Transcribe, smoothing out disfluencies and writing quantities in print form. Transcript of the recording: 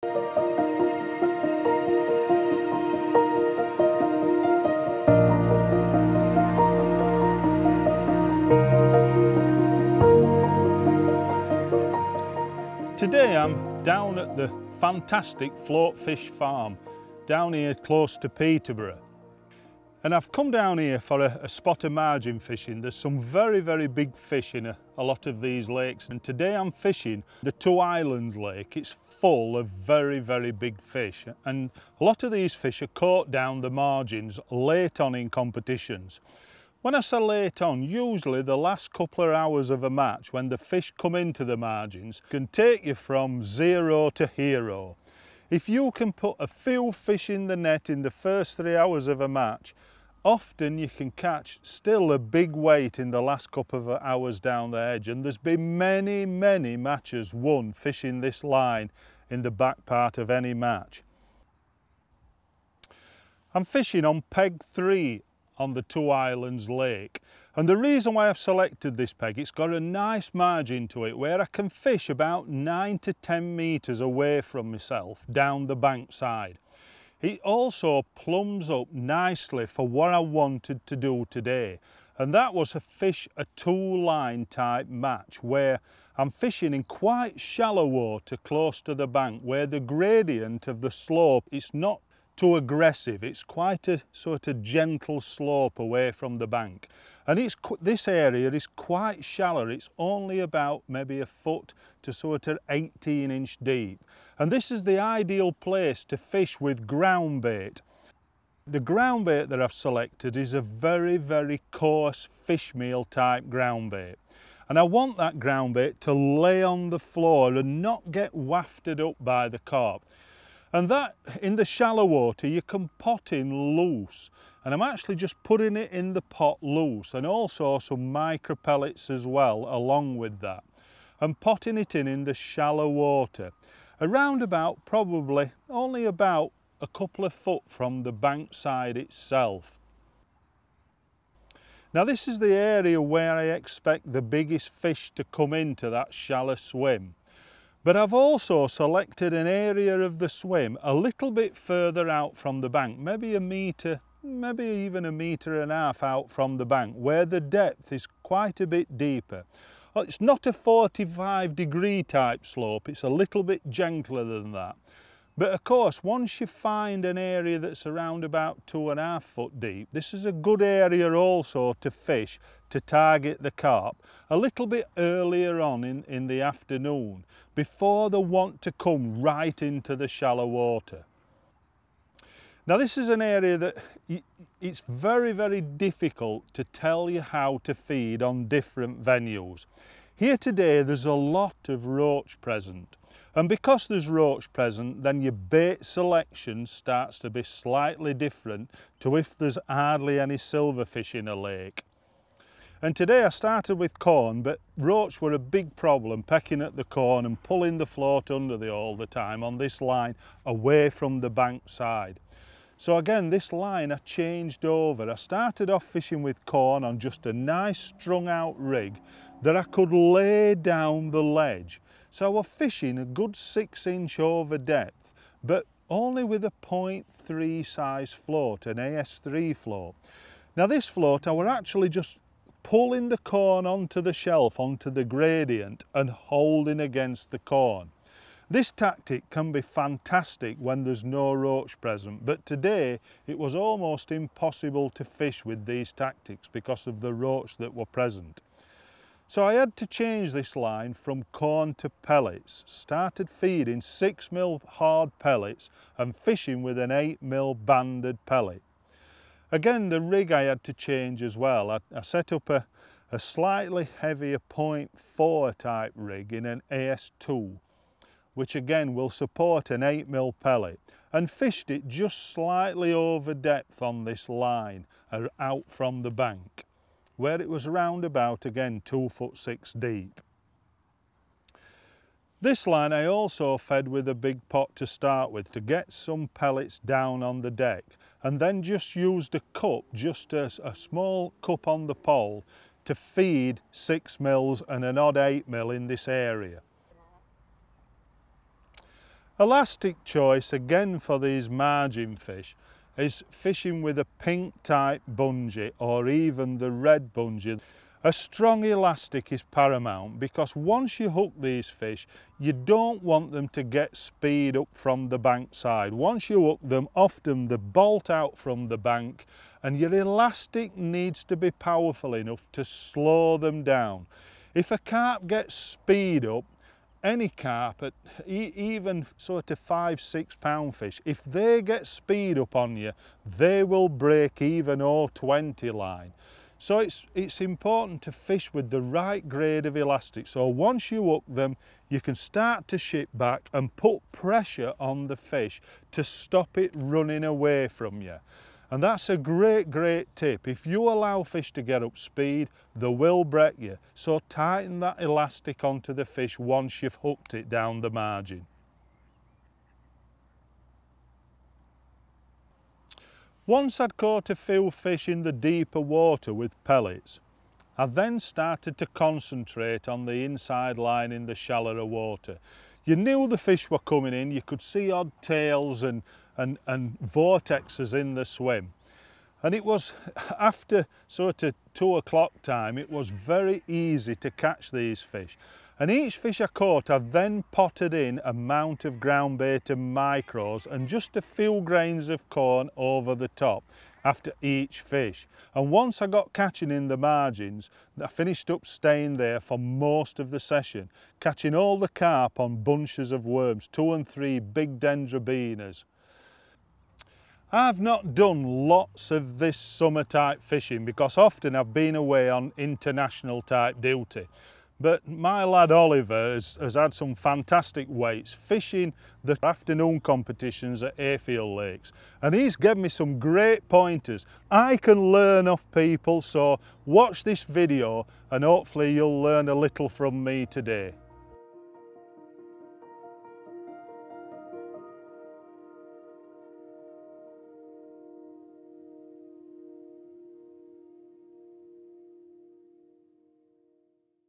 Today I'm down at the fantastic float fish farm down here close to Peterborough, and I've come down here for a spot of margin fishing. There's some very big fish in a lot of these lakes, and today I'm fishing the Two Islands lake. It's full of very big fish, and a lot of these fish are caught down the margins late on in competitions. When I say late on, usually the last couple of hours of a match when the fish come into the margins can take you from zero to hero. If you can put a few fish in the net in the first 3 hours of a match, often you can catch still a big weight in the last couple of hours down the edge, and there's been many matches won fishing this line in the back part of any match. I'm fishing on peg 3 on the Two Islands lake, and the reason why I've selected this peg, it's got a nice margin to it where I can fish about 9 to 10 metres away from myself down the bank side. It also plums up nicely for what I wanted to do today, and that was to fish a two-line type match where I'm fishing in quite shallow water close to the bank where the gradient of the slope is not too aggressive. It's quite a sort of gentle slope away from the bank, and this area is quite shallow. It's only about maybe a foot to sort of 18-inch deep, and this is the ideal place to fish with ground bait. The ground bait that I've selected is a very coarse fish meal type ground bait, and I want that ground bait to lay on the floor and not get wafted up by the carp. And that, in the shallow water, you can pot in loose, and I'm actually just putting it in the pot loose, and also some micro pellets as well along with that, and potting it in the shallow water around about probably only about a couple of foot from the bank side itself. Now this is the area where I expect the biggest fish to come into that shallow swim. But I've also selected an area of the swim a little bit further out from the bank, maybe a metre, maybe even 1.5 metres out from the bank, where the depth is quite a bit deeper. Well, it's not a 45-degree type slope, it's a little bit gentler than that. But of course, once you find an area that's around about 2.5 foot deep, this is a good area also to fish to target the carp a little bit earlier on in the afternoon, before they want to come right into the shallow water. Now this is an area that it's very difficult to tell you how to feed on different venues. Here today there's a lot of roach present, and because there's roach present, then your bait selection starts to be slightly different to if there's hardly any silverfish in a lake. And today I started with corn, but roach were a big problem, pecking at the corn and pulling the float under the all the time on this line away from the bank side. So again, this line I changed over. I started off fishing with corn on just a nice strung out rig that I could lay down the ledge. So I was fishing a good 6-inch over depth, but only with a 0.3 size float, an AS3 float. Now this float I were actually just pulling the corn onto the shelf, onto the gradient, and holding against the corn. This tactic can be fantastic when there's no roach present, but today it was almost impossible to fish with these tactics because of the roach that were present. So I had to change this line from corn to pellets, started feeding 6mm hard pellets and fishing with an 8mm banded pellet. Again, the rig I had to change as well. I set up a slightly heavier 0.4 type rig in an AS2, which again will support an 8mm pellet, and fished it just slightly over depth on this line out from the bank, where it was around about again 2'6" deep. This line I also fed with a big pot to start with to get some pellets down on the deck, and then just used a cup, just a small cup on the pole, to feed 6mm and an odd 8mm in this area. Elastic choice again for these margin fish is fishing with a pink type bungee or even the red bungee. A strong elastic is paramount because once you hook these fish, you don't want them to get speed up from the bank side. Once you hook them, often they bolt out from the bank, and your elastic needs to be powerful enough to slow them down. If a carp gets speed up, any carp, at even sort of 5-6 pound fish, if they get speed up on you, they will break even 0.20 line. So it's important to fish with the right grade of elastic. So once you hook them, you can start to ship back and put pressure on the fish to stop it running away from you. And that's a great tip. If you allow fish to get up speed, they will break you. So tighten that elastic onto the fish once you've hooked it down the margin. Once I'd caught a few fish in the deeper water with pellets, I then started to concentrate on the inside line in the shallower water. You knew the fish were coming in, you could see odd tails and vortexes in the swim. And it was after sort of 2 o'clock time, it was very easy to catch these fish. And each fish I caught, I then potted in a mount of ground bait and micros and just a few grains of corn over the top after each fish. And once I got catching in the margins, I finished up staying there for most of the session, catching all the carp on bunches of worms, 2 and 3 big dendrobinas. I've not done lots of this summer type fishing because often I've been away on international type duty. But my lad Oliver has had some fantastic weights fishing the afternoon competitions at Ayfield Lakes, and he's given me some great pointers. I can learn off people, so watch this video and hopefully you'll learn a little from me today.